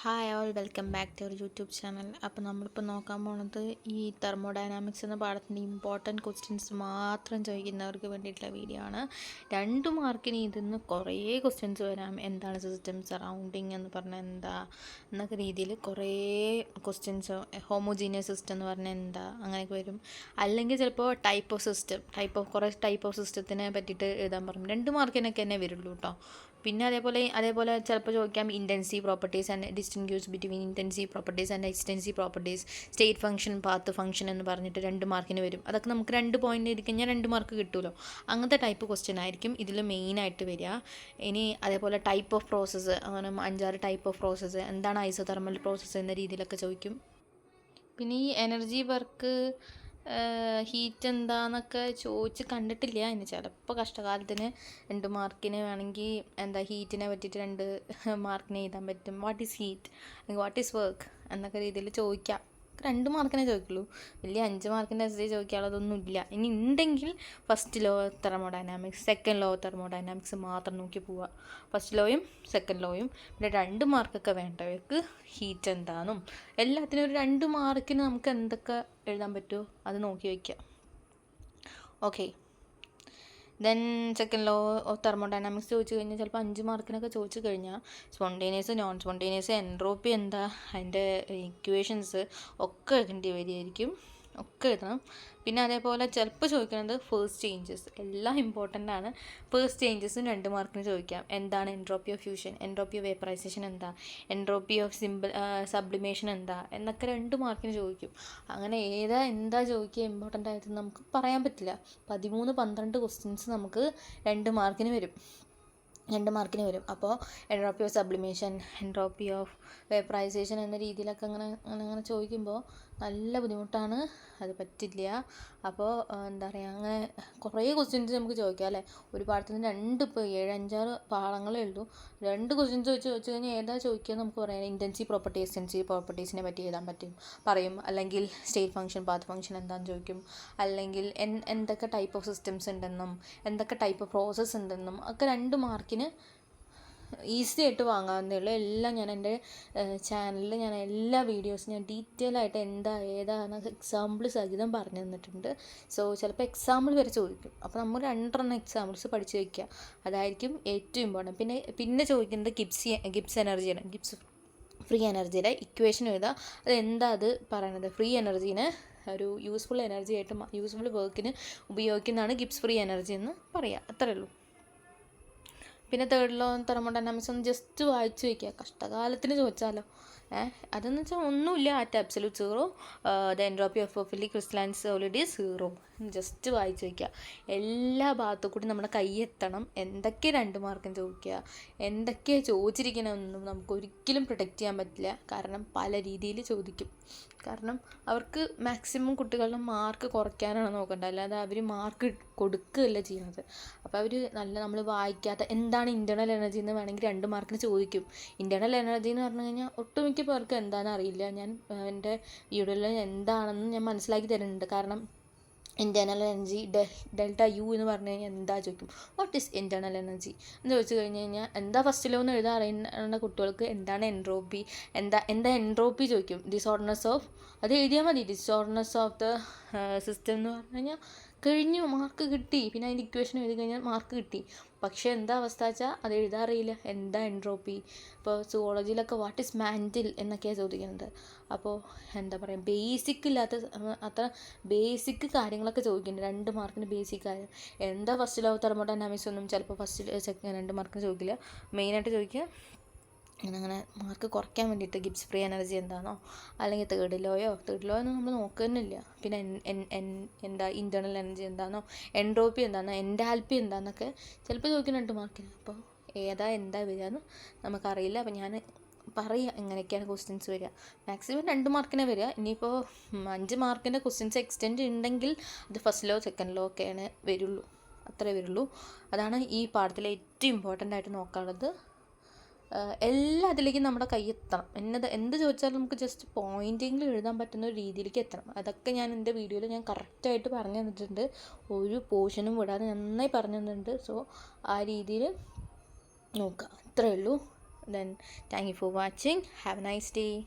Hi all welcome back to our YouTube channel. അപ്പോൾ നമ്മളിപ്പോൾ നോക്കാൻ പോണത് ഈ തെർമോഡൈനാമിക്സ് എന്ന പാഠത്തിൻ്റെ ഇമ്പോർട്ടൻറ്റ് ക്വസ്റ്റ്യൻസ് മാത്രം ചോദിക്കുന്നവർക്ക് വേണ്ടിയിട്ടുള്ള വീഡിയോ ആണ്. 2 മാർക്കിന് ഇതിന്ന് കുറേ ക്വസ്റ്റ്യൻസ് വരാം. എന്താണ് സിസ്റ്റം സറൗണ്ടിങ് എന്ന് പറഞ്ഞാൽ എന്താ എന്നൊക്കെ രീതിയിൽ കുറേ ക്വസ്റ്റ്യൻസ്. ഹോമോജീനിയസ് സിസ്റ്റം എന്ന് പറഞ്ഞാൽ എന്താ അങ്ങനെയൊക്കെ വരും. അല്ലെങ്കിൽ ചിലപ്പോൾ കുറേ ടൈപ്പ് ഓഫ് സിസ്റ്റത്തിനെ പറ്റിയിട്ട് എഴുതാൻ പറയും. 2 മാർക്കിനൊക്കെ തന്നെ വരുള്ളൂ കേട്ടോ. പിന്നെ അതേപോലെ ചിലപ്പോൾ ചോദിക്കാം intensive properties and distinguish between intensive properties and extensive properties, state function, path function എന്ന് പറഞ്ഞിട്ട് 2 മാർക്കിന് വരും. അതൊക്കെ നമുക്ക് 2 പോയിൻ്റ് എഴുതി കഴിഞ്ഞാൽ 2 മാർക്ക് കിട്ടുമല്ലോ. അങ്ങനത്തെ ടൈപ്പ് ക്വസ്റ്റ്യൻ ആയിരിക്കും ഇതിൽ മെയിനായിട്ട് വരിക. ഇനി അതേപോലെ ടൈപ്പ് ഓഫ് പ്രോസസ്സ്, അങ്ങനെ 5-6 ടൈപ്പ് ഓഫ് പ്രോസസ്സ്, എന്താണ് ഐസോതെർമൽ പ്രോസസ്സ് എന്ന രീതിയിലൊക്കെ ചോദിക്കും. പിന്നെ ഈ എനർജി വർക്ക്, ഹീറ്റ് എന്താന്നൊക്കെ ചോദിച്ച് കണ്ടിട്ടില്ല. ഇനി ചിലപ്പോൾ കഷ്ടകാലത്തിന് 2 മാർക്കിന് വേണമെങ്കിൽ എന്താ ഹീറ്റിനെ പറ്റിയിട്ട് 2 മാർക്കിന് എഴുതാൻ പറ്റും. വാട്ട് ഈസ് ഹീറ്റ് അല്ലെങ്കിൽ വാട്ട് ഈസ് വർക്ക് എന്നൊക്കെ രീതിയിൽ ചോദിക്കാം. 2 മാർക്കിനെ ചോദിക്കുള്ളൂ. വലിയ 5 മാർക്കിൻ്റെ എസ്സേ ചോദിക്കാനുള്ളതൊന്നും ഇല്ല. ഇനി ഉണ്ടെങ്കിൽ first law thermodynamics, second law thermodynamics മാത്രം നോക്കി പോവുക. ഫസ്റ്റ് ലോയും സെക്കൻഡ് ലോയും. പിന്നെ 2 മാർക്കൊക്കെ വേണ്ടവർക്ക് ഹീറ്റ് എന്താണെന്നും എല്ലാത്തിനും ഒരു 2 മാർക്കിന് നമുക്ക് എന്തൊക്കെ എഴുതാൻ പറ്റുമോ അത് നോക്കി വയ്ക്കുക. Okay. Then second law of thermodynamics ചോദിച്ചു കഴിഞ്ഞാൽ ചിലപ്പോൾ 5 മാർക്കിനൊക്കെ ചോദിച്ചു കഴിഞ്ഞാൽ സ്പോണ്ടേനിയസ്, നോൺ സ്പോണ്ടേനിയസ്, എൻട്രോപ്പി എന്താ, അതിൻ്റെ ഇക്വേഷൻസ് ഒക്കെ എഴുതേണ്ടി വരികയായിരിക്കും. ഒക്കെ എഴുതണം. പിന്നെ അതേപോലെ ചിലപ്പോൾ ചോദിക്കുന്നത് ഫേസ്റ്റ് ചേഞ്ചസ്, എല്ലാം ഇമ്പോർട്ടൻ്റ് ആണ്. ഫേസ്റ്റ് ചേഞ്ചസും 2 മാർക്കിന് ചോദിക്കാം. എന്താണ് entropy of fusion, entropy of vaporisation എന്താ, എൻട്രോപ്പി ഓഫ് സബ്ലിമേഷൻ എന്താ എന്നൊക്കെ 2 മാർക്കിന് ചോദിക്കും. അങ്ങനെ എന്താ ചോദിക്കുക ഇമ്പോർട്ടൻ്റ് ആയിട്ട് നമുക്ക് പറയാൻ പറ്റില്ല. 13-12 ക്വസ്റ്റ്യൻസ് നമുക്ക് 2 മാർക്കിന് വരും. അപ്പോൾ entropy of sublimation, entropy of vaporisation എന്ന രീതിയിലൊക്കെ അങ്ങനെ ചോദിക്കുമ്പോൾ നല്ല ബുദ്ധിമുട്ടാണ്, അത് പറ്റില്ല. അപ്പോൾ എന്താ പറയുക, അങ്ങനെ കുറേ ക്വസ്റ്റ്യൻസ് നമുക്ക് ചോദിക്കാം അല്ലേ. ഒരു പാഠത്തിന് 2 ഇപ്പോൾ 7-5-6 പാഠങ്ങളേ ഉള്ളൂ. 2 ക്വസ്റ്റ്യൻസ് ചോദിച്ചു കഴിഞ്ഞാൽ ഏതാ ചോദിക്കുക നമുക്ക് പറയാം. ഇൻറ്റൻസീവ് പ്രോപ്പർട്ടി, എക്സ്റ്റൻസീവ് പ്രോപ്പർട്ടീസിനെ പറ്റി എഴുതാൻ പറയും. അല്ലെങ്കിൽ സ്റ്റേറ്റ് ഫംഗ്ഷൻ, പാത്ത് ഫംഗ്ഷൻ എന്താണെന്ന് ചോദിക്കും. അല്ലെങ്കിൽ എന്തൊക്കെ ടൈപ്പ് ഓഫ് സിസ്റ്റംസ് ഉണ്ടെന്നും എന്തൊക്കെ ടൈപ്പ് ഓഫ് പ്രോസസ്സ് ഉണ്ടെന്നും ഒക്കെ 2 മാർക്കിന് ഈസി ആയിട്ട് വാങ്ങാവുന്നേ ഉള്ളൂ. എല്ലാം ഞാൻ എൻ്റെ ചാനലിൽ എല്ലാ വീഡിയോസും ഞാൻ ഡീറ്റെയിൽ ആയിട്ട് ഏതാണ് എക്സാമ്പിൾ സഹിതം പറഞ്ഞു തന്നിട്ടുണ്ട്. സോ ചിലപ്പോൾ എക്സാമ്പിൾ വരെ ചോദിക്കും. അപ്പോൾ നമ്മൾ 2 എക്സാമ്പിൾസ് പഠിച്ച് വയ്ക്കുക. അതായിരിക്കും ഏറ്റവും ഇമ്പോർട്ടൻറ്റ്. പിന്നെ ചോദിക്കുന്നത് ഗിബ്സ് എനർജിയാണ്. ഗിബ്സ് ഫ്രീ എനർജിയുടെ ഇക്വേഷൻ എഴുതുക. അത് പറയണത് ഫ്രീ എനർജീനെ ഒരു യൂസ്ഫുൾ വർക്കിന് ഉപയോഗിക്കുന്നതാണ് ഗിബ്സ് ഫ്രീ എനർജി എന്ന് പറയുക. അത്രയേ ഉള്ളൂ. പിന്നെ തേർഡ് ലോ തെർമോഡൈനാമിക്സ് ഒന്ന് ജസ്റ്റ് വായിച്ചു വയ്ക്കുക. കഷ്ടകാലത്തിന് ചോദിച്ചാലോ. അതെന്ന് വെച്ചാൽ ഒന്നുമില്ല. At absolute zero the entropy of filly crystalline solid is 0. Just വായിച്ചു വയ്ക്കുക. എല്ലാ ഭാഗത്തു കൂടി നമ്മുടെ കൈ എത്തണം. എന്തൊക്കെ 2 മാർക്കിന് ചോദിക്കുക, എന്തൊക്കെയാണ് ചോദിച്ചിരിക്കണമെന്നും നമുക്ക് ഒരിക്കലും പ്രൊഡക്റ്റ് ചെയ്യാൻ പറ്റില്ല. കാരണം പല രീതിയിൽ ചോദിക്കും. കാരണം അവർക്ക് മാക്സിമം കുട്ടികളുടെ മാർക്ക് കുറയ്ക്കാനാണ് നോക്കേണ്ടത്, അല്ലാതെ അവർ മാർക്ക് കൊടുക്കുകയല്ല ചെയ്യുന്നത്. അപ്പോൾ അവർ നമ്മൾ വായിക്കാത്ത എന്താണ് ഇൻറ്റേർണൽ എനർജി എന്ന് വേണമെങ്കിൽ 2 മാർക്കിന് ചോദിക്കും. ഇൻറ്റേർണൽ എനർജി എന്ന് പറഞ്ഞു കഴിഞ്ഞാൽ ഒട്ടുമിക്ക പേർക്ക് എന്താണെന്ന് അറിയില്ല. ഞാൻ എൻ്റെ വീഡിയോയിൽ എന്താണെന്ന് ഞാൻ മനസ്സിലാക്കി തരുന്നുണ്ട്. കാരണം ഇൻറ്റേർണൽ എനർജി ഡെൽറ്റ യു എന്ന് പറഞ്ഞു കഴിഞ്ഞാൽ എന്താ ചോദിക്കും. വാട്ട് ഈസ് ഇൻറ്റേർണൽ എനർജി എന്ന് ചോദിച്ചു കഴിഞ്ഞ് കഴിഞ്ഞാൽ എന്താ ഫസ്റ്റ് ലോ എന്ന് എഴുതാൻ അറിയുന്ന കുട്ടികൾക്ക് എന്താണ് എൻട്രോപ്പി, എന്താ എൻട്രോപ്പി ചോദിക്കും. ഡിസോർഡർനെസ് ഓഫ് അത് എഴുതിയാൽ മതി. ഡിസോർഡർനെസ് ഓഫ് ദ സിസ്റ്റം എന്ന് പറഞ്ഞു കഴിഞ്ഞാൽ കഴിഞ്ഞു, മാർക്ക് കിട്ടി. പിന്നെ അതിൻ്റെ ഇക്വേഷൻ എഴുതി കഴിഞ്ഞാൽ മാർക്ക് കിട്ടി. പക്ഷേ എന്താ അവസ്ഥ വെച്ചാൽ അത് എഴുതാൻ അറിയില്ല. എന്താ എൻട്രോപ്പി. ഇപ്പോൾ സുവോളജിയിലൊക്കെ വാട്ട് ഈസ് മാൻറ്റിൽ എന്നൊക്കെയാണ് ചോദിക്കുന്നത്. അപ്പോൾ എന്താ പറയുക, അത്ര ബേസിക് കാര്യങ്ങളൊക്കെ ചോദിക്കുന്നുണ്ട് 2 മാർക്കിന്. ബേസിക് കാര്യം എന്താ ഫസ്റ്റ് ലോ തെർമോഡൈനാമിക്സ് ഒന്നും ചിലപ്പോൾ 2 മാർക്കിന് ചോദിക്കില്ല. മെയിനായിട്ട് ചോദിക്കുക അങ്ങനെ മാർക്ക് കുറയ്ക്കാൻ വേണ്ടിയിട്ട് ഗിബ്സ് ഫ്രീ എനർജി എന്താണോ, അല്ലെങ്കിൽ തേർഡ് ലോയോ ഒന്നും നമ്മൾ നോക്കുന്നില്ല. പിന്നെ എന്താ ഇൻറ്റേർണൽ എനർജി എന്താണോ, എൻട്രോപ്പി എന്താണോ, എൻതാൽപ്പി എന്താണെന്നൊക്കെ ചിലപ്പോൾ ചോദിക്കുന്ന 2 മാർക്കിന്. അപ്പോൾ എന്താ വരികയെന്ന് നമുക്കറിയില്ല. അപ്പോൾ ഞാൻ പറയുക എങ്ങനെയൊക്കെയാണ് ക്വസ്റ്റ്യൻസ് വരിക. മാക്സിമം 2 മാർക്കിനെ വരിക. ഇനിയിപ്പോൾ 5 മാർക്കിൻ്റെ ക്വസ്റ്റ്യൻസ് എക്സ്റ്റെൻഡ് ഉണ്ടെങ്കിൽ അത് ഫസ്റ്റ് ലോ സെക്കൻഡ് ലോ ഒക്കെയാണ് വരുള്ളൂ. അത്രേ വരുള്ളൂ. അതാണ് ഈ പാഠത്തിലെ ഏറ്റവും ഇമ്പോർട്ടൻ്റ് ആയിട്ട് നോക്കാനുള്ളത്. എല്ലാത്തിലേക്കും നമ്മുടെ കൈ എത്തണം. എന്ത് ചോദിച്ചാലും നമുക്ക് ജസ്റ്റ് പോയിൻറ്റെങ്കിലും എഴുതാൻ പറ്റുന്ന ഒരു രീതിയിലേക്ക് എത്തണം. അതൊക്കെ ഞാൻ എൻ്റെ വീഡിയോയിൽ ഞാൻ കറക്റ്റായിട്ട് പറഞ്ഞു തന്നിട്ടുണ്ട്. ഒരു പോർഷനും വിടാതെ നന്നായി പറഞ്ഞു തന്നിട്ടുണ്ട്. സോ ആ രീതിയിൽ നോക്കുക. അത്രയേ ഉള്ളൂ. Then thank you for watching. Have a nice day.